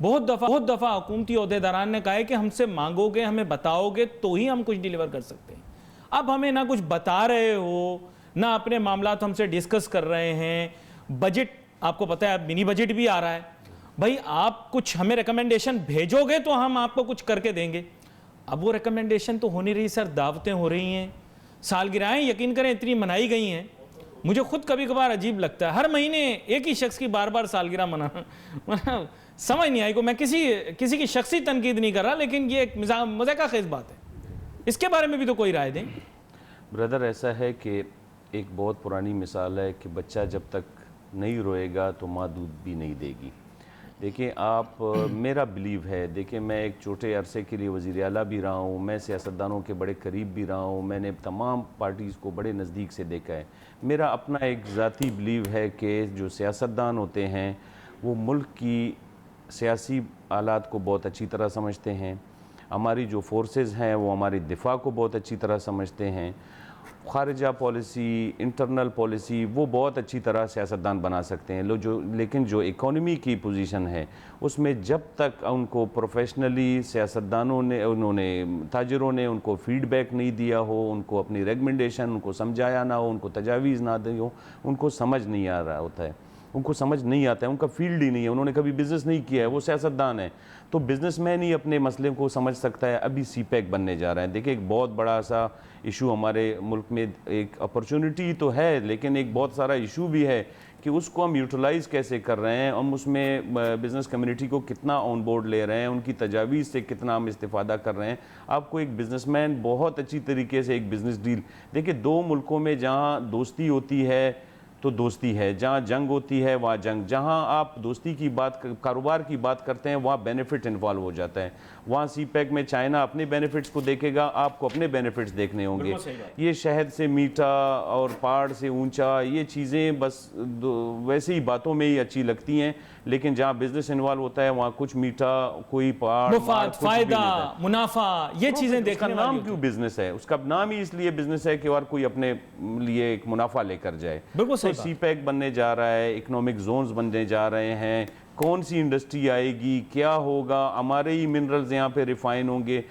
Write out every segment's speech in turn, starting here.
بہت دفعہ حکومتی عہدیداران نے کہا ہے کہ ہم سے مانگو گے، ہمیں بتاؤ گے تو ہی ہم کچھ ڈیلیور کر سکتے ہیں. اب ہمیں نہ کچھ بتا رہے ہو، نہ اپنے معاملات ہم سے ڈسکس کر رہے ہیں. بجٹ آپ کو پتہ ہے، اب منی بجٹ بھی آ رہا ہے. بھائی آپ کچھ ہمیں ریکمنڈیشن بھیجو گے تو ہم آپ کو کچھ کر کے دیں گے. اب وہ ریکمنڈیشن تو ہو نہیں رہی سر، دعوتیں ہو رہی ہیں، سالگرہیں یقین کریں اتنی منائی گئی ہیں. مجھے خود کبھی کبھار عجیب لگتا ہے، ہر مہینے ایک ہی شخص کی بار بار سالگرہ منانا سمجھ نہیں آئی کو. میں کسی کی شخصی تنقید نہیں کر رہا، لیکن یہ ایک مذاق خیز بات ہے. اس کے بارے میں بھی تو کوئی رائے دیں. بردر ایسا ہے کہ ایک بہت پرانی مثال ہے کہ بچہ جب تک نہیں روئے گا تو ماں دودھ بھی نہیں دے گی. دیکھیں آپ، میرا بلیو ہے، دیکھیں میں ایک چھوٹے عرصے کے لیے وزیر اعلیٰ بھی رہا ہوں، میں سیاستدانوں کے بڑے قریب بھی رہا ہوں، میں نے تمام پارٹیز کو بڑے نزدیک سے دیکھا ہے. میرا اپنا ایک ذاتی بلیو ہے کہ جو سیاستدان ہوتے ہیں وہ ملک کی سیاسی حالات کو بہت اچھی طرح سمجھتے ہیں. ہماری جو فورسز ہیں وہ ہماری دفاع کو بہت اچھی طرح سمجھتے ہیں. خارجہ پالیسی، انٹرنل پالیسی وہ بہت اچھی طرح سیاستدان بنا سکتے ہیں. لیکن جو اکانومی کی پوزیشن ہے اس میں جب تک ان کو پروفیشنلی سیاستدانوں نے، تاجروں نے ان کو فیڈ بیک نہیں دیا ہو، ان کو اپنی ریکمنڈیشن ان کو سمجھایا نہ ہو، ان کو تجاویز نہ دی ہو، ان کو سمجھ نہیں آ رہا ہوتا ہے. ان کو سمجھ نہیں آتا ہے، ان کا فیلڈ ہی نہیں ہے، انہوں نے کبھی بزنس نہیں کیا ہے، وہ سیاستدان ہیں. تو بزنس مین ہی اپنے مسئلے کو سمجھ سکتا ہے. ابھی سی پیک بننے جا رہا ہے. دیکھیں ایک بہت بڑا سا ایشو ہمارے ملک میں، ایک اپرچونٹی تو ہے لیکن ایک بہت سارا ایشو بھی ہے کہ اس کو ہم یوٹیلائز کیسے کر رہے ہیں، ہم اس میں بزنس کمیونٹی کو کتنا آن بورڈ لے رہے ہیں، ان کی تجاویز سے کتنا ہم استفادہ کر رہے ہیں. آپ کو ایک بزنس مین بہت اچھی طریقے سے ایک بزنس ڈیل، دیکھیں دو ملکوں میں جہاں دوستی ہوتی ہے تو دوستی ہے، جہاں جنگ ہوتی ہے وہاں جنگ. جہاں آپ دوستی کی بات، کاروبار کی بات کرتے ہیں وہاں بینیفٹ انوالو ہو جاتا ہے. وہاں سی پیک میں چائنا اپنے بینیفٹس کو دیکھے گا، آپ کو اپنے بینیفٹس دیکھنے ہوں گے. یہ شہد سے میٹھا اور پہاڑ سے اونچا، یہ چیزیں بس ویسے ہی باتوں میں ہی اچھی لگتی ہیں، لیکن جہاں بزنس انوالو ہوتا ہے وہاں کچھ میٹھا، کوئی پہاڑ، مفاد، فائدہ، منافع، یہ چیزیں دیکھنے والی. اس کا نام کیوں بزنس ہے؟ اس کا نام ہی اس لیے بزنس ہے کہ اور کوئی اپنے لیے ایک منافع لے کر جائے. بالکل صحیح. سی پیک بننے جا رہا ہے، اکنامک زونز بننے جا رہے ہیں. کون سی انڈسٹری آئے گی، کیا ہوگا، ہمارے ہی منرلز یہاں پہ ریفائن ہوں گے.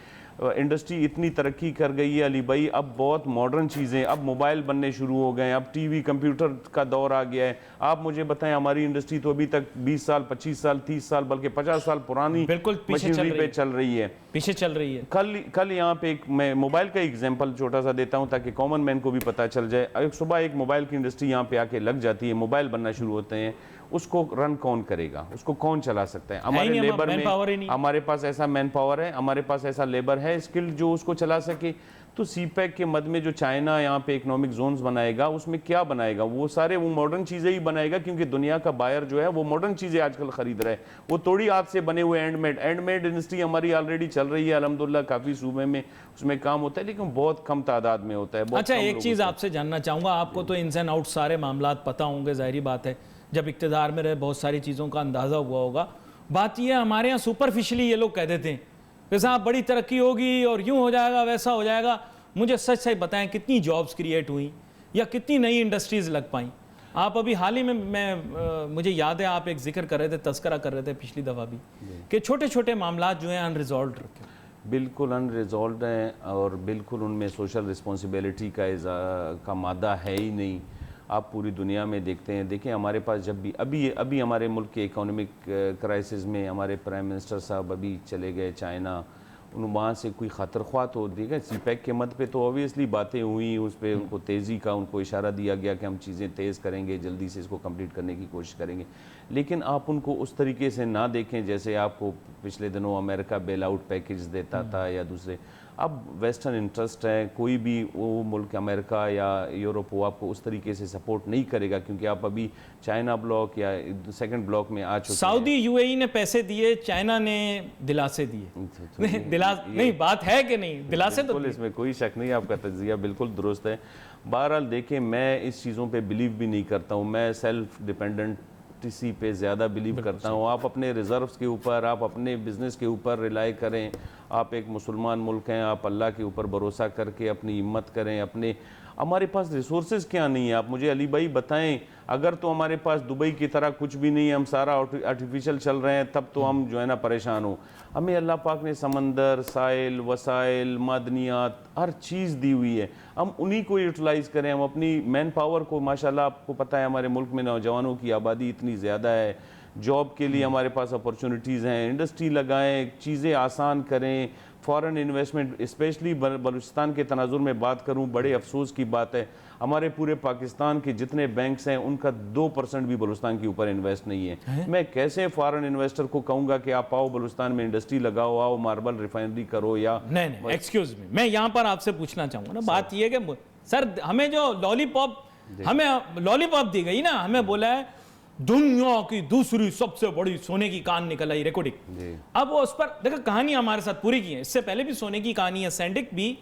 انڈسٹری اتنی ترقی کر گئی ہے علی بھائی، اب بہت ماڈرن چیزیں، اب موبائل بننے شروع ہو گئے ہیں، اب ٹی وی، کمپیوٹر کا دور آ گیا ہے. آپ مجھے بتائیں ہماری انڈسٹری تو ابھی تک 20 سال، 25 سال، 30 سال بلکہ 50 سال پرانی مشینری پہ چل رہی ہے، پیچھے چل رہی ہے. کل یہاں پہ میں موبائل کا ایگزامپل چھوٹا سا دیتا ہوں تاکہ کامن مین کو بھی پتہ چل جائے. صبح ایک موبائل کی انڈسٹری یہاں پہ آ کے لگ جاتی ہے، موبائل بننا شروع ہوتے ہیں. اس کو رن کون کرے گا؟ اس کو کون چلا سکتا ہے؟ ہمارے لیبر میں، ہمارے پاس ایسا مین پاور ہے، ہمارے پاس ایسا لیبر ہے اسکل جو اس کو چلا سکے. تو سی پیک کے مد میں جو چائنا یہاں پہ اکنامک زونز بنائے گا اس میں کیا بنائے گا؟ وہ سارے وہ ماڈرن چیزیں ہی بنائے گا، کیونکہ دنیا کا بائر جو ہے وہ ماڈرن چیزیں آج کل خرید رہا ہے. وہ توڑی ہاتھ سے بنے ہوئے ہینڈ میڈ انڈسٹری ہماری آلریڈی چل رہی ہے الحمدللہ، کافی صوبے میں اس میں کام ہوتا ہے لیکن بہت کم تعداد میں ہوتا ہے. اچھا ایک چیز آپ سے جاننا چاہوں گا، آپ کو تو انس اینڈ آؤٹ سارے معاملات پتہ ہوں گے، ظاہری بات ہے جب اقتدار میں رہے بہت ساری چیزوں کا اندازہ ہوا ہوگا. بات یہ ہمارے یہاں سپرفیشلی یہ لوگ کہہ دیتے ہیں کہ صاحب بڑی ترقی ہوگی اور یوں ہو جائے گا، ویسا ہو جائے گا. مجھے سچ بتائیں کتنی جابز کریٹ ہوئیں یا کتنی نئی انڈسٹریز لگ پائیں؟ آپ ابھی حال ہی میں مجھے یاد ہے آپ ایک ذکر کر رہے تھے، تذکرہ کر رہے تھے پچھلی دفعہ بھی، کہ چھوٹے چھوٹے معاملات جو ہیں ان ریزالوڈ رکھے. بالکل ان ریزالوڈ ہیں اور بالکل ان میں سوشل رسپانسبلٹی کا مادہ ہے ہی نہیں. آپ پوری دنیا میں دیکھتے ہیں، دیکھیں ہمارے پاس جب بھی ابھی ہمارے ملک کے اکانومک کرائسس میں ہمارے پرائم منسٹر صاحب ابھی چلے گئے چائنا، وہاں سے کوئی خاطر خواہ تو دیکھا سی پیک کے مد پہ تو اوبیسلی باتیں ہوئیں، اس پہ ان کو تیزی کا ان کو اشارہ دیا گیا کہ ہم چیزیں تیز کریں گے، جلدی سے اس کو کمپلیٹ کرنے کی کوشش کریں گے. لیکن آپ ان کو اس طریقے سے نہ دیکھیں جیسے آپ کو پچھلے دنوں امریکہ بیل آؤٹ پیکج دیتا تھا یا دوسرے. اب ویسٹرن انٹرسٹ ہے، کوئی بھی وہ ملک امریکہ یا یورپ وہ آپ کو اس طریقے سے سپورٹ نہیں کرے گا کیونکہ آپ ابھی چائنا بلاک یا سیکنڈ بلاک میں آ چکے ہیں. سعودی یو اے ای نے پیسے دیے، چائنا نے دلاسے دیے. نہیں بات ہے کہ نہیں، دلاسے تو اس میں کوئی شک نہیں، آپ کا تجزیہ بالکل درست ہے. بہرحال دیکھیں میں اس چیزوں پہ بلیو بھی نہیں کرتا ہوں، میں سیلف ڈیپینڈنٹ پہ زیادہ بلیو کرتا ہوں. آپ اپنے ریزروز کے اوپر، آپ اپنے بزنس کے اوپر ریلائی کریں. آپ ایک مسلمان ملک ہیں، آپ اللہ کے اوپر بھروسہ کر کے اپنی ہمت کریں، ہمارے پاس ریسورسز کیا نہیں ہے؟ آپ مجھے علی بھائی بتائیں، اگر تو ہمارے پاس دبئی کی طرح کچھ بھی نہیں ہے، ہم سارا آرٹیفیشل چل رہے ہیں، تب تو ہم جو ہے نا پریشان ہوں. ہمیں اللہ پاک نے سمندر، ساحل، وسائل، معدنیات، ہر چیز دی ہوئی ہے. ہم انہی کو یوٹیلائز کریں. ہم اپنی مین پاور کو، ماشاءاللہ آپ کو پتہ ہے ہمارے ملک میں نوجوانوں کی آبادی اتنی زیادہ ہے، جاب کے لیے ہمارے پاس اپرچونٹیز ہیں، انڈسٹری لگائیں، چیزیں آسان کریں. فارن انویسٹمنٹ اسپیشلی بلوچستان کے تناظر میں بات کروں، بڑے افسوس کی بات ہے ہمارے پورے پاکستان کے جتنے بینکس ہیں ان کا 2% بھی بلوچستان کے اوپر انویسٹ نہیں ہے. میں کیسے فارن انویسٹر کو کہوں گا کہ آپ آؤ بلوچستان میں انڈسٹری لگاؤ، آؤ ماربل ریفائنری کرو؟ یا نہیں ایکسکیوز می، میں یہاں پر آپ سے پوچھنا چاہوں گا نا، بات یہ ہے کہ سر ہمیں جو لالی پاپ دی گئی نا، ہمیں بولا ہے دنیا کی دوسری سب سے بڑی سونے کی کان نکل آئی ریکوڈک. اب وہ اس پر دیکھا کہانی ہمارے ساتھ پوری کی ہے، اس سے پہلے بھی سونے کی کہانی ہے. سینڈک بھی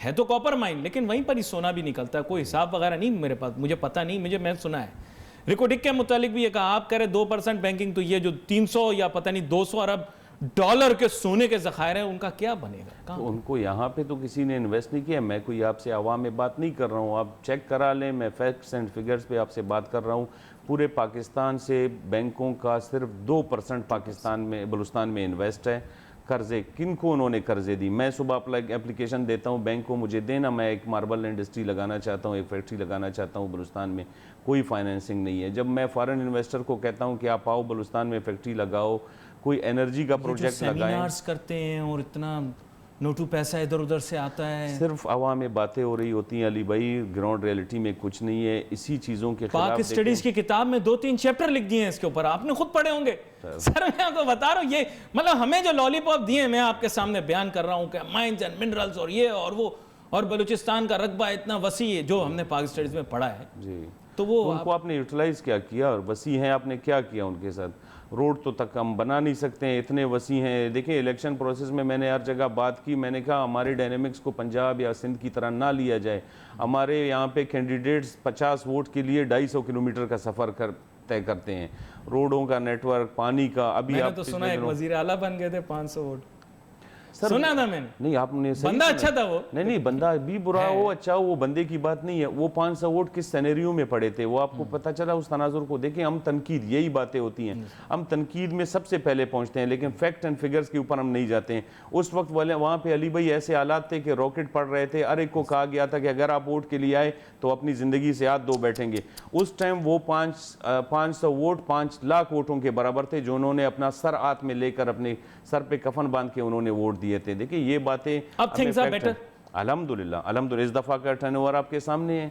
ہے تو کاپر مائن، لیکن وہیں پر ہی سونا بھی نکلتا ہے. کوئی حساب وغیرہ نہیں میرے پاس، مجھے پتہ نہیں، میں سنا ہے. ریکوڈک کے متعلق بھی یہ کہا آپ کرے 2% بینکنگ، تو یہ جو 300 یا پتہ نہیں 200 ارب ڈالر کے سونے کے ذخائر ہیں ان کا کیا بنے گا؟ ان کو یہاں پہ تو کسی نے انویسٹ نہیں کیا. میں کوئی آپ سے عوام میں بات نہیں کر رہا ہوں، آپ چیک کرا لیں. میں فیکٹس اینڈ فگرز پہ آپ سے بات کر رہا ہوں. پورے پاکستان سے بینکوں کا صرف 2% پاکستان میں، بلوچستان میں انویسٹ ہے. قرضے کن کو انہوں نے قرضے دی؟ میں صبح اپلیکیشن دیتا ہوں بینک کو، مجھے دینا، میں ایک ماربل انڈسٹری لگانا چاہتا ہوں، ایک فیکٹری لگانا چاہتا ہوں بلوچستان میں. کوئی فائنینسنگ نہیں ہے. جب میں فارن انویسٹر کو کہتا ہوں کہ آپ آؤ بلوچستان میں فیکٹری لگاؤ، کوئی انرجی کا پروجیکٹ لگائیں، سیمینارز کرتے ہیں اور اتنا نوٹو پیسہ ادھر ادھر سے آتا ہے، صرف عوام میں باتیں ہو رہی ہوتی ہیں. علی بھائی گراؤنڈ ریئلٹی میں کچھ نہیں ہے. اسی چیزوں کے خلاف پاک اسٹڈیز کی کتاب میں 2-3 چیپٹر لکھ دیے ہیں اس کے اوپر، آپ نے خود پڑھے ہوں گے. سر میں آپ کو بتا رہا ہوں، یہ مطلب ہمیں جو لالی پاپ دیے ہیں، میں آپ کے سامنے بیان کر رہا ہوں کہ مائنز اینڈ منرلز اور یہ اور وہ، اور بلوچستان کا رقبہ اتنا وسیع ہے جو ہم نے پاک اسٹڈیز میں پڑھا ہے. جی، تو وہ ان کو آپ نے یوٹیلائز کیا کیا؟ اور وسیع ہیں، آپ نے کیا کیا ان کے ساتھ؟ روڈ تو تک ہم بنا نہیں سکتے ہیں، اتنے وسیع ہیں. دیکھیں الیکشن پروسیس میں نے ہر جگہ بات کی. میں نے کہا ہمارے ڈائنامکس کو پنجاب یا سندھ کی طرح نہ لیا جائے. ہمارے یہاں پہ کینڈیڈیٹس 50 ووٹ کے لیے 250 کلومیٹر کا سفر طے کرتے ہیں. روڈوں کا نیٹ ورک، پانی کا. ابھی میں نے آپ تو سنا ایک وزیر اعلیٰ بن گئے تھے 500 ووٹ، سر سنا تھا میں نے. نہیں، آپ نے بندہ اچھا تھا وہ. نہیں بندہ بھی برا ہو اچھا ہو، وہ بندے کی بات نہیں ہے. وہ 500 ووٹ کس سینیریو میں پڑے تھے وہ آپ کو پتہ چلا اس تناظر کو؟ دیکھیں ہم تنقید، یہی باتیں ہوتی ہیں، ہم تنقید میں سب سے پہلے پہنچتے ہیں لیکن فیکٹ اینڈ فگرز کے اوپر ہم نہیں جاتے ہیں. اس وقت والے وہاں پہ علی بھائی ایسے حالات تھے کہ راکٹ پڑ رہے تھے. ہر ایک کو کہا گیا تھا کہ اگر آپ ووٹ کے لیے آئے تو اپنی زندگی سے ہاتھ دھو بیٹھیں گے. اس ٹائم وہ 500 ووٹ 5 لاکھ ووٹوں کے برابر تھے جو انہوں نے اپنا سر ہاتھ میں لے کر اپنے سر پہ کفن باندھ کے انہوں نے ووٹ دیے تھے. دیکھیں یہ باتیں اب تھنگز آر بیٹر. الحمدللہ اس دفعہ کا ٹرن اوور آپ کے سامنے ہے.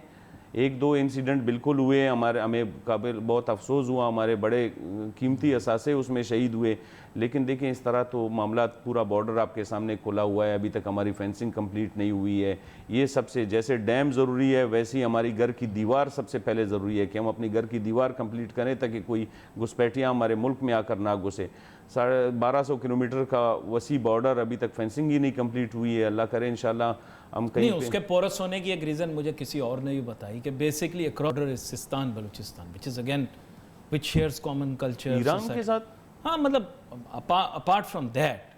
1-2 انسیڈنٹ بالکل ہوئے، ہمیں قابل بہت افسوس ہوا، ہمارے بڑے قیمتی اثاثے اس میں شہید ہوئے. لیکن دیکھیں اس طرح تو معاملات، پورا بارڈر آپ کے سامنے کھلا ہوا ہے. ابھی تک ہماری فینسنگ کمپلیٹ نہیں ہوئی ہے. یہ سب سے، جیسے ڈیم ضروری ہے ویسے ہی ہماری گھر کی دیوار سب سے پہلے ضروری ہے کہ ہم اپنی گھر کی دیوار کمپلیٹ کریں تاکہ کوئی گھسپیٹیاں ہمارے ملک میں آ کر نہ گھسے. 1250 کلومیٹر کا وسیع بارڈر، ابھی تک فینسنگ ہی نہیں کمپلیٹ ہوئی ہے. اللہ کرے انشاءاللہ ہم کہیں نہیں. اس کے پورس ہونے کی ایک ریزن مجھے کسی اور نے بھی بتائی کہ basically across سستان Balochistan which is again which shares common culture. Iran کے ساتھ، ہاں مطلب apart from that,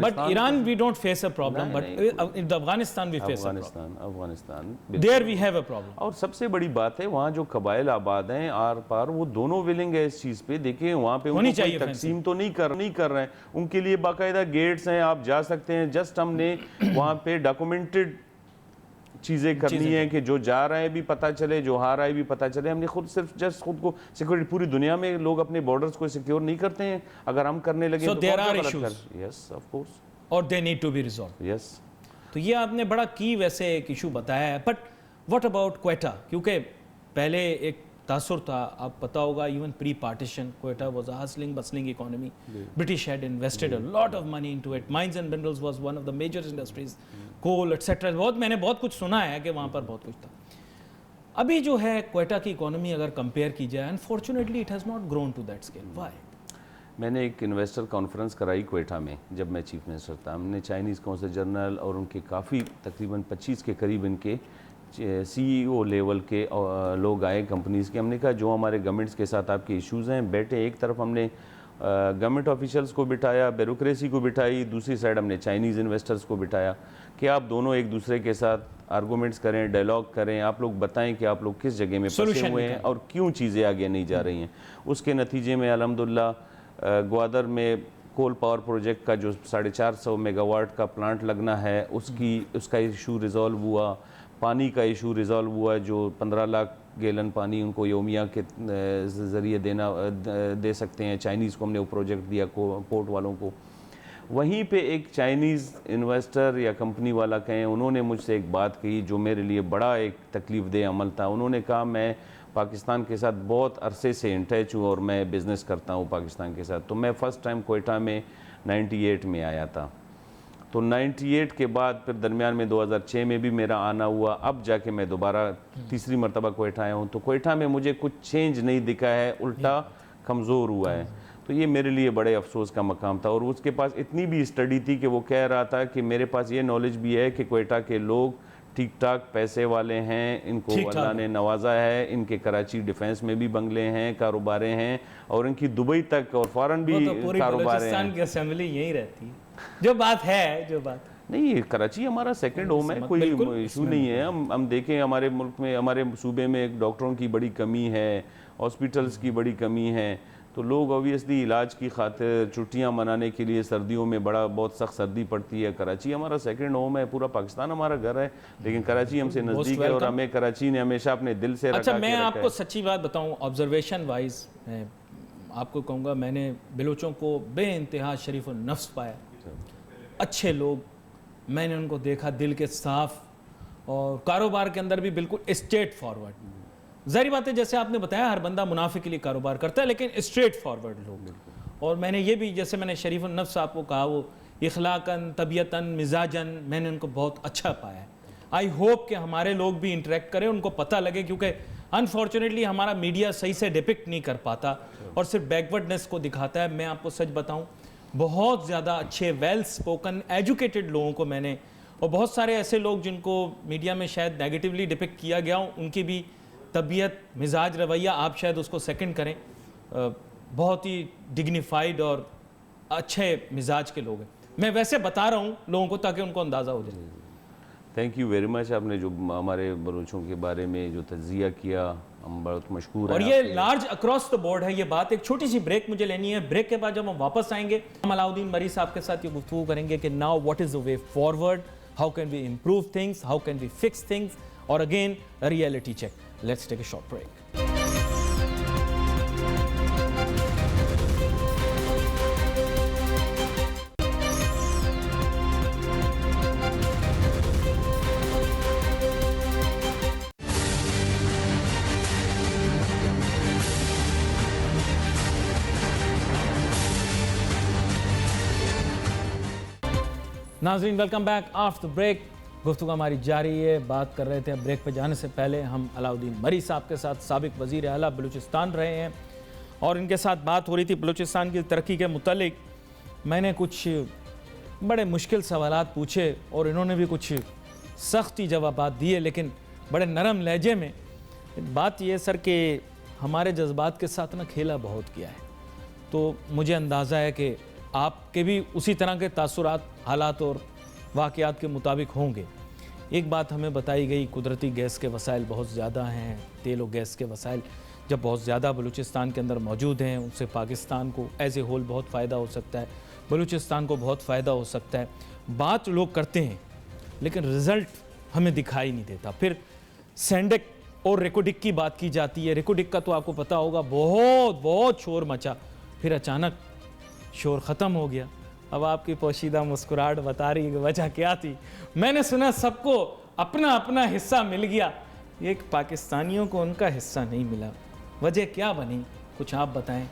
but Iran we don't face a problem, but in Afghanistan we face a problem. Afghanistan There we have a problem. اور سب سے بڑی بات ہے وہاں جو قبائل آباد ہیں آر پار، وہ دونوں ویلنگ ہے اس چیز پہ. دیکھیں وہاں پہ ان کو کوئی تقسیم تو نہیں کر رہے ہیں، ان کے لیے باقاعدہ گیٹس ہیں، آپ جا سکتے ہیں. جسٹ ہم نے وہاں پہ ڈاکومنٹڈ چیزیں کرنی ہیں کہ جو جا رہا ہے بھی پتہ چلے، جو ہار رہا ہے بھی پتہ چلے. ہم نے خود کو سیکورٹی، پوری دنیا میں لوگ اپنے بارڈرز کو سیکیور نہیں کرتے ہیں. اگر ہم کرنے لگے So تو there are غلط issues. Yes, of course. اور they need to be resolved. Yes. تو یہ آپ نے بڑا کی ویسے ایک ایشو بتایا ہے. But what about Quetta? کیونکہ پہلے ایک تاثر تھا، آپ پتا ہوگا even pre partition Quetta was a hustling bustling economy. British had invested a lot of money into it. Mines and minerals was one of the major industries. Coal etc. میں نے بہت کچھ سنا ہے کہ وہاں پر بہت کچھ تھا. ابھی جو ہے کوئٹہ کی اکانومی اگر کمپیئر کی جائے، unfortunately it has not grown to that scale. Why? میں نے ایک انویسٹر کانفرنس کرائی کوئٹہ میں جب میں چیف منسٹر تھا. ہم نے چائنیز کونسل جنرل اور ان کے کافی تقریباً 25 کے قریب ان کے سی ای او لیول کے لوگ آئے کمپنیز کے. ہم نے کہا جو ہمارے گورنمنٹس کے ساتھ آپ کے ایشوز ہیں بیٹھے. ایک طرف ہم نے گورنمنٹ آفیشلز کو بٹھایا، بیوروکریسی کو بٹھائی، دوسری سائڈ ہم نے چائنیز انویسٹرز کو بٹھایا کہ آپ دونوں ایک دوسرے کے ساتھ آرگومنٹس کریں, ڈائلاگ کریں, آپ لوگ بتائیں کہ آپ لوگ کس جگہ میں پھنسے ہوئے ہیں اور کیوں چیزیں آگے نہیں جا رہی ہیں. اس کے نتیجے میں الحمدللہ گوادر میں کول پاور پروجیکٹ کا جو 450 میگا واٹ کا پلانٹ لگنا ہے اس کا ایشو ریزالو ہوا. پانی کا ایشو ریزالو ہوا, جو 15 لاکھ گیلن پانی ان کو یومیہ کے ذریعے دے سکتے ہیں. چائنیز کو ہم نے وہ پروجیکٹ دیا پورٹ والوں کو. وہیں پہ ایک چائنیز انویسٹر یا کمپنی والا کہیں, انہوں نے مجھ سے ایک بات کہی جو میرے لیے بڑا ایک تکلیف دہ عمل تھا. انہوں نے کہا میں پاکستان کے ساتھ بہت عرصے سے ان ٹچ ہوں اور میں بزنس کرتا ہوں پاکستان کے ساتھ. تو میں فرسٹ ٹائم کوئٹہ میں 98 میں آیا تھا. تو 98 کے بعد پھر درمیان میں 2006 میں بھی میرا آنا ہوا. اب جا کے میں دوبارہ تیسری مرتبہ کوئٹہ آیا ہوں. تو کوئٹہ میں مجھے کچھ چینج نہیں دکھا ہے, الٹا کمزور ہوا ہے. تو یہ میرے لیے بڑے افسوس کا مقام تھا. اور اس کے پاس اتنی بھی اسٹڈی تھی کہ وہ کہہ رہا تھا کہ میرے پاس یہ نالج بھی ہے کہ کوئٹہ کے لوگ ٹھیک ٹھاک پیسے والے ہیں, ان کو اللہ نے نوازا ہے, ان کے کراچی ڈیفنس میں بھی بنگلے ہیں, کاروباریں ہیں, اور ان کی دبئی تک اور فارن بھی کاروباریں ہیں. کی اسمبلی یہی رہتی ہے. جو بات نہیں, کراچی ہمارا سیکنڈ ہوم ہے, کوئی ایشو نہیں ہے. ہم دیکھیں ہمارے ملک میں, ہمارے صوبے میں ایک ڈاکٹروں کی بڑی کمی ہے, ہاسپٹلس کی بڑی کمی ہے. تو لوگ اوبیسلی علاج کی خاطر چھٹیاں منانے کے لیے سردیوں میں بہت سخت سردی پڑتی ہے. کراچی ہمارا سیکنڈ ہوم ہے, پورا پاکستان ہمارا گھر ہے, لیکن کراچی ہم سے نزدیک ہے اور ہمیں کراچی نے ہمیشہ اپنے دل سے رکھا. اچھا, میں آپ کو سچی بات بتاؤں, آبزرویشن وائز میں آپ کو کہوں گا, میں نے بلوچوں کو بے انتہا شریف النفس پایا. اچھے لوگ, میں نے ان کو دیکھا, دل کے صاف, اور کاروبار کے اندر بھی بالکل اسٹریٹ فارورڈ. ظاہری بات ہے جیسے آپ نے بتایا ہر بندہ منافع کے لیے کاروبار کرتا ہے, لیکن اسٹریٹ فارورڈ لوگ. اور میں نے یہ بھی, جیسے میں نے شریف النفس آپ کو کہا, وہ اخلاقاً, طبیعتاً, مزاجاً میں نے ان کو بہت اچھا پایا ہے. آئی ہوپ کہ ہمارے لوگ بھی انٹریکٹ کریں, ان کو پتہ لگے, کیونکہ انفارچونیٹلی ہمارا میڈیا صحیح سے ڈپکٹ نہیں کر پاتا اور صرف بیکورڈنس کو دکھاتا ہے. میں آپ کو سچ بتاؤں, بہت زیادہ اچھے ویل سپوکن ایجوکیٹڈ لوگوں کو میں نے, اور بہت سارے ایسے لوگ جن کو میڈیا میں شاید نیگیٹیولی ڈپکٹ کیا گیا ہوں, ان کی بھی طبیعت, مزاج, رویہ آپ شاید اس کو سیکنڈ کریں, بہت ہی ڈگنیفائڈ اور اچھے مزاج کے لوگ ہیں. میں ویسے بتا رہا ہوں لوگوں کو تاکہ ان کو اندازہ ہو جائے. Thank you very much. آپ نے جو ہمارے بلوچوں کے بارے میں جو تجزیہ کیا, ہم بہت مشکور ہیں. اور یہ لارج اکراس دا بورڈ ہے یہ بات. ایک چھوٹی سی بریک مجھے لینی ہے. بریک کے بعد جب ہم واپس آئیں گے, ہم علاؤدین مری صاحب کے ساتھ یہ گفتگو کریں گے کہ now what is the way forward, how can we improve things, how can we fix things, اور again reality check. Let's take a short break. ناظرین ویلکم بیک آفٹر بریک. گفتگو ہماری جاری ہے. بات کر رہے تھے, بریک پہ جانے سے پہلے ہم علاؤدین مری صاحب کے ساتھ, سابق وزیر اعلیٰ بلوچستان رہے ہیں, اور ان کے ساتھ بات ہو رہی تھی بلوچستان کی ترقی کے متعلق. میں نے کچھ بڑے مشکل سوالات پوچھے اور انہوں نے بھی کچھ سختی جوابات دیے, لیکن بڑے نرم لہجے میں. بات یہ سر کہ ہمارے جذبات کے ساتھ نہ کھیلا بہت کیا ہے, تو مجھے اندازہ ہے کہ آپ کے بھی اسی طرح کے تاثرات, حالات اور واقعات کے مطابق ہوں گے. ایک بات ہمیں بتائی گئی, قدرتی گیس کے وسائل بہت زیادہ ہیں, تیل و گیس کے وسائل جب بہت زیادہ بلوچستان کے اندر موجود ہیں, ان سے پاکستان کو ایز اے ہول بہت فائدہ ہو سکتا ہے, بلوچستان کو بہت فائدہ ہو سکتا ہے. بات لوگ کرتے ہیں لیکن رزلٹ ہمیں دکھائی نہیں دیتا. پھر سینڈک اور ریکوڈک کی بات کی جاتی ہے. ریکوڈک کا تو آپ کو پتہ ہوگا, بہت شور مچا, پھر اچانک شور ختم ہو گیا. اب آپ کی پوشیدہ مسکراہٹ بتا رہی ہے کہ وجہ کیا تھی. میں نے سنا سب کو اپنا اپنا حصہ مل گیا, ایک پاکستانیوں کو ان کا حصہ نہیں ملا. وجہ کیا بنی, کچھ آپ بتائیں.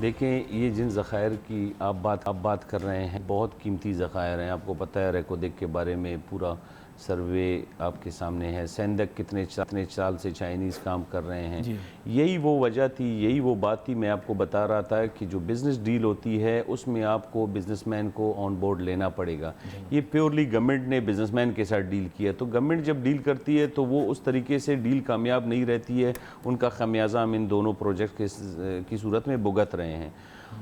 دیکھیں, یہ جن ذخائر کی آپ بات کر رہے ہیں بہت قیمتی ذخائر ہیں. آپ کو پتہ ہے ریکوڈک کے بارے میں پورا سروے آپ کے سامنے ہے. سیندک کتنے سال سے چائنیز کام کر رہے ہیں. یہی وہ وجہ تھی, یہی وہ بات تھی. میں آپ کو بتا رہا تھا کہ جو بزنس ڈیل ہوتی ہے اس میں آپ کو بزنس مین کو آن بورڈ لینا پڑے گا. یہ پیورلی گورنمنٹ نے بزنس مین کے ساتھ ڈیل کیا, تو گورنمنٹ جب ڈیل کرتی ہے تو وہ اس طریقے سے ڈیل کامیاب نہیں رہتی ہے. ان کا خمیازہ ہم ان دونوں پروجیکٹ کی صورت میں بھگت رہے ہیں.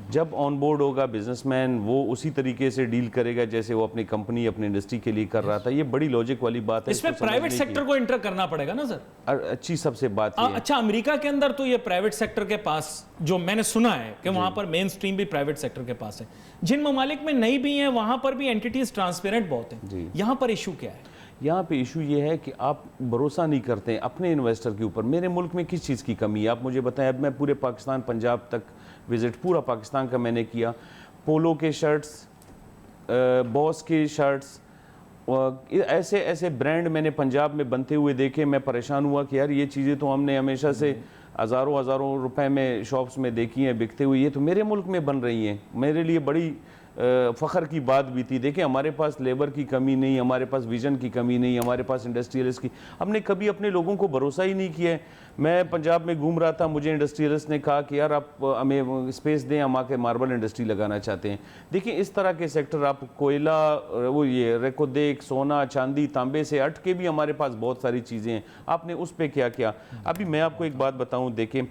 جب آن بورڈ ہوگا بزنس مین وہ اسی طریقے سے ڈیل کرے گا جیسے وہ اپنی کمپنی اپنی انڈسٹری کے لیے کر رہا تھا. یہ بڑی لاجک والی بات ہے. اس میں پرائیویٹ سیکٹر کو انٹر کرنا پڑے گا نا سر. اچھی سب سے بات یہ ہے. اچھا امریکہ کے اندر تو یہ پرائیویٹ سیکٹر کے پاس جو میں نے سنا ہے کہ وہاں پر مین سٹریم بھی پرائیویٹ سیکٹر کے پاس ہے. جن ممالک میں نہیں بھی ہیں وہاں پر بھی اینٹیٹیز ٹرانسپیرنٹ بہت ہیں. یہاں پر ایشو کیا ہے؟ یہاں پہ ایشو یہ ہے کہ آپ بھروسہ نہیں کرتے ہیں اپنے انویسٹر کے اوپر. میرے ملک میں کس چیز کی کمی ہے آپ مجھے بتائیں. اب میں پورے پاکستان پنجاب تک وزٹ پورا پاکستان کا میں نے کیا. پولو کے شرٹس بوس کے شرٹس ایسے ایسے برانڈ میں نے پنجاب میں بنتے ہوئے دیکھے. میں پریشان ہوا کہ یار یہ چیزیں تو ہم نے ہمیشہ سے ہزاروں روپے میں شاپس میں دیکھی ہیں بکتے ہوئے, یہ تو میرے ملک میں بن رہی ہیں. میرے لیے بڑی فخر کی بات بھی تھی. دیکھیں ہمارے پاس لیبر کی کمی نہیں, ہمارے پاس ویژن کی کمی نہیں, ہمارے پاس انڈسٹریلسٹ کی. ہم نے کبھی اپنے لوگوں کو بھروسہ ہی نہیں کیا ہے. میں پنجاب میں گھوم رہا تھا, مجھے انڈسٹریلسٹ نے کہا کہ یار آپ ہمیں اسپیس دیں, ہم آ کے ماربل انڈسٹری لگانا چاہتے ہیں. دیکھیں اس طرح کے سیکٹر آپ کوئلہ وہ یہ ریکودیک سونا چاندی تانبے سے ہٹ کے بھی ہمارے پاس بہت ساری چیزیں ہیں. آپ نے اس پہ کیا کیا؟ ابھی میں آپ کو ایک بات بتاؤں. دیکھیں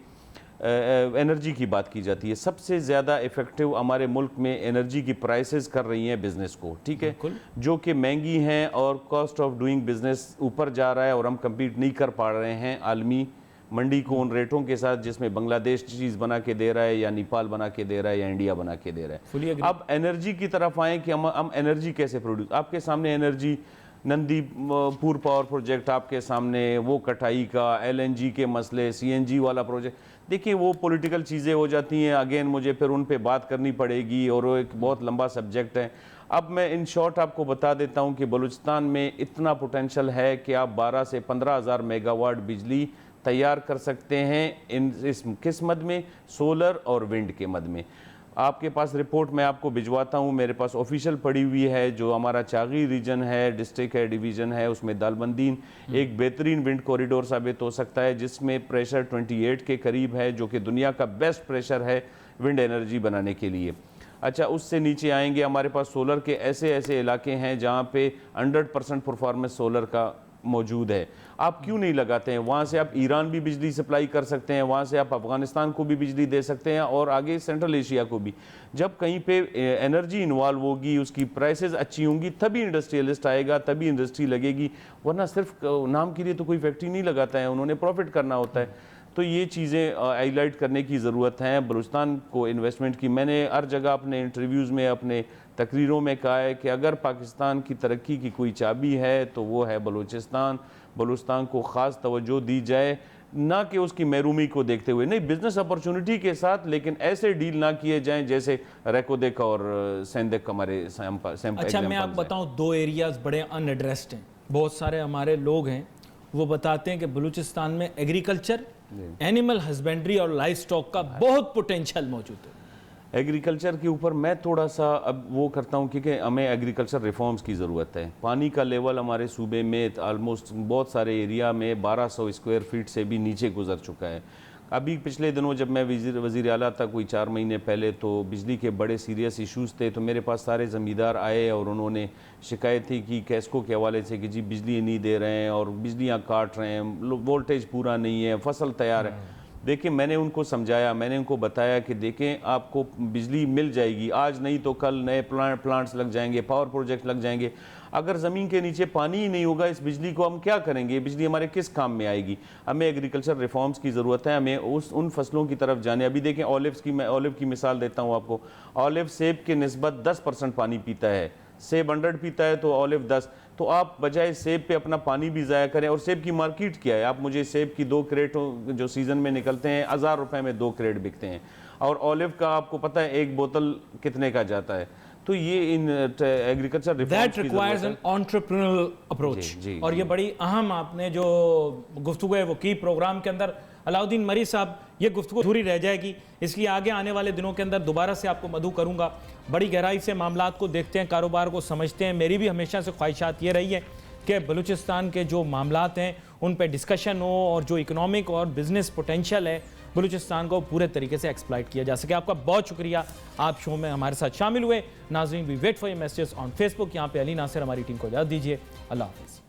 انرجی کی بات کی جاتی ہے. سب سے زیادہ ایفیکٹو ہمارے ملک میں انرجی کی پرائسز کر رہی ہیں بزنس کو, ٹھیک ہے, جو کہ مہنگی ہیں اور کاسٹ آف ڈوئنگ بزنس اوپر جا رہا ہے اور ہم کمپیٹ نہیں کر پا رہے ہیں عالمی منڈی کو ان ریٹوں کے ساتھ جس میں بنگلہ دیش چیز بنا کے دے رہا ہے یا نیپال بنا کے دے رہا ہے یا انڈیا بنا کے دے رہا ہے. اب انرجی کی طرف آئیں کہ ہم انرجی کیسے پروڈیوس. آپ کے سامنے انرجی نندی پور پاور پروجیکٹ آپ کے سامنے, وہ کٹائی کا LNG کے مسئلے, CNG والا پروجیکٹ. دیکھیں وہ پولیٹیکل چیزیں ہو جاتی ہیں, اگین مجھے پھر ان پہ بات کرنی پڑے گی اور وہ ایک بہت لمبا سبجیکٹ ہے. اب میں ان شارٹ آپ کو بتا دیتا ہوں کہ بلوچستان میں اتنا پوٹینشل ہے کہ آپ 12 سے 15 ہزار میگا واٹ بجلی تیار کر سکتے ہیں اس کس مد میں, سولر اور ونڈ کے مد میں. آپ کے پاس رپورٹ میں آپ کو بھجواتا ہوں, میرے پاس آفیشیل پڑی ہوئی ہے. جو ہمارا چاغی ریجن ہے, ڈسٹرکٹ ہے, ڈویژن ہے, اس میں دالبندین ایک بہترین ونڈ کوریڈور ثابت ہو سکتا ہے جس میں پریشر 28 کے قریب ہے, جو کہ دنیا کا بیسٹ پریشر ہے ونڈ انرجی بنانے کے لیے. اچھا اس سے نیچے آئیں گے, ہمارے پاس سولر کے ایسے علاقے ہیں جہاں پہ 100% پرفارمنس سولر کا موجود ہے. آپ کیوں نہیں لگاتے ہیں؟ وہاں سے آپ ایران بھی بجلی سپلائی کر سکتے ہیں, وہاں سے آپ افغانستان کو بھی بجلی دے سکتے ہیں اور آگے سینٹرل ایشیا کو بھی. جب کہیں پہ انرجی انوالو ہوگی, اس کی پرائسز اچھی ہوں گی, تبھی انڈسٹریلسٹ آئے گا, تبھی انڈسٹری لگے گی. ورنہ صرف نام کے لیے تو کوئی فیکٹری نہیں لگاتا ہے, انہوں نے پروفٹ کرنا ہوتا ہے. تو یہ چیزیں ہائی لائٹ کرنے کی ضرورت ہے بلوچستان کو انویسٹمنٹ کی. میں نے ہر جگہ اپنے انٹرویوز میں اپنے تقریروں میں کہا ہے کہ اگر پاکستان کی ترقی کی کوئی چابی ہے تو وہ ہے بلوچستان. بلوچستان کو خاص توجہ دی جائے, نہ کہ اس کی محرومی کو دیکھتے ہوئے, نہیں بزنس اپرچونٹی کے ساتھ, لیکن ایسے ڈیل نہ کیے جائیں جیسے ریکودیک اور سیندک ہمارے سیمپل. اچھا میں آپ بتاؤں 2 ایریاز بڑے ان ایڈریسڈ ہیں. بہت سارے ہمارے لوگ ہیں وہ بتاتے ہیں کہ بلوچستان میں ایگریکلچر, اینیمل ہسبینڈری اور لائف سٹاک کا بہت پوٹینشل موجود ہے. ایگریکلچر کے اوپر میں تھوڑا سا اب وہ کرتا ہوں کیونکہ ہمیں ایگریکلچر ریفارمز کی ضرورت ہے. پانی کا لیول ہمارے صوبے میں آلموسٹ بہت سارے ایریا میں 1200 اسکوائر فیٹ سے بھی نیچے گزر چکا ہے. ابھی پچھلے دنوں جب میں وزیر اعلیٰ تھا کوئی 4 مہینے پہلے, تو بجلی کے بڑے سیریس ایشوز تھے, تو میرے پاس سارے زمیندار آئے اور انہوں نے شکایت تھی کہ کیسکو کے حوالے سے کہ جی بجلی نہیں دے رہے ہیں اور بجلیاں کاٹ رہے ہیں, وولٹیج پورا نہیں ہے, فصل تیار ہے. دیکھیں میں نے ان کو سمجھایا, میں نے ان کو بتایا کہ دیکھیں آپ کو بجلی مل جائے گی, آج نہیں تو کل نئے پلانٹس لگ جائیں گے, پاور پروجیکٹ لگ جائیں گے. اگر زمین کے نیچے پانی ہی نہیں ہوگا اس بجلی کو ہم کیا کریں گے؟ بجلی ہمارے کس کام میں آئے گی؟ ہمیں ایگریکلچر ریفارمز کی ضرورت ہے, ہمیں ان فصلوں کی طرف جانے. ابھی دیکھیں اولیو کی مثال دیتا ہوں آپ کو. اولیو سیب کے نسبت 10% پانی پیتا ہے, سیب 100 پیتا ہے تو اولیو 10. تو آپ بجائے سیب پہ اپنا پانی بھی ضائع کریں. اور سیب کی مارکیٹ کیا ہے؟ آپ مجھے سیب کی 2 کریٹ جو سیزن میں نکلتے ہیں 1000 روپے میں 2 کریٹ بکتے ہیں, اور اولیو کا آپ کو پتہ ہے 1 بوتل کتنے کا جاتا ہے. تو یہ an agriculture that requires an entrepreneurial approach. اور یہ بڑی اہم آپ نے جو گفتگو ہے وہ کی پروگرام کے اندر. علاؤدین مری صاحب, یہ گفتگو ادھوری رہ جائے گی, اس لیے آگے آنے والے دنوں کے اندر دوبارہ سے آپ کو مدعو کروں گا. بڑی گہرائی سے معاملات کو دیکھتے ہیں, کاروبار کو سمجھتے ہیں. میری بھی ہمیشہ سے خواہشات یہ رہی ہے کہ بلوچستان کے جو معاملات ہیں ان پہ ڈسکشن ہو, اور جو اکنامک اور بزنس پوٹینشل ہے بلوچستان کو پورے طریقے سے ایکسپلائٹ کیا جا سکے. آپ کا بہت شکریہ, آپ شو میں ہمارے ساتھ شامل ہوئے. ناظرین, we wait for your messages on Facebook. یہاں پہ علی ناصر ہماری ٹیم کو اجازت دیجیے. اللہ حافظ.